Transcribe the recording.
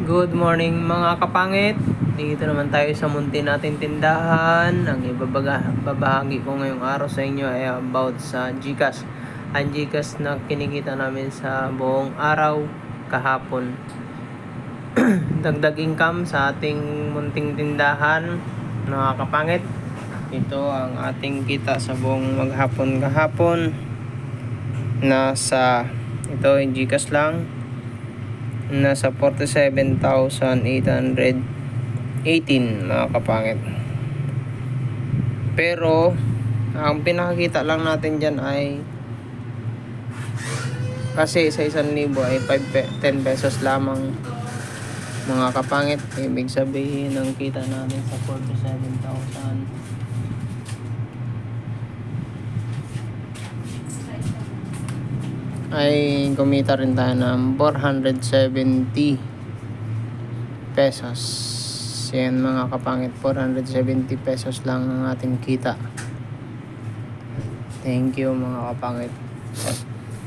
Good morning mga kapangit. Dito naman tayo sa munti natin tindahan. Ang babahagi ko ngayong araw sa inyo ay about sa GCash. Ang GCash na kinikita namin sa buong araw kahapon. Dagdag income sa ating munting tindahan mga kapangit. Ito ang ating kita sa buong maghapon kahapon. Ito yung GCash lang. Nasa 47,818 mga kapangit. Pero ang pinakakita lang natin dyan ay kasi sa 1,000 ay 10 pesos lamang mga kapangit. Ibig sabihin ang kita natin sa 47,000 ay kumita rin tayo ng 470 pesos. Yan mga kapangit, 470 pesos lang ang ating kita. Thank you mga kapangit.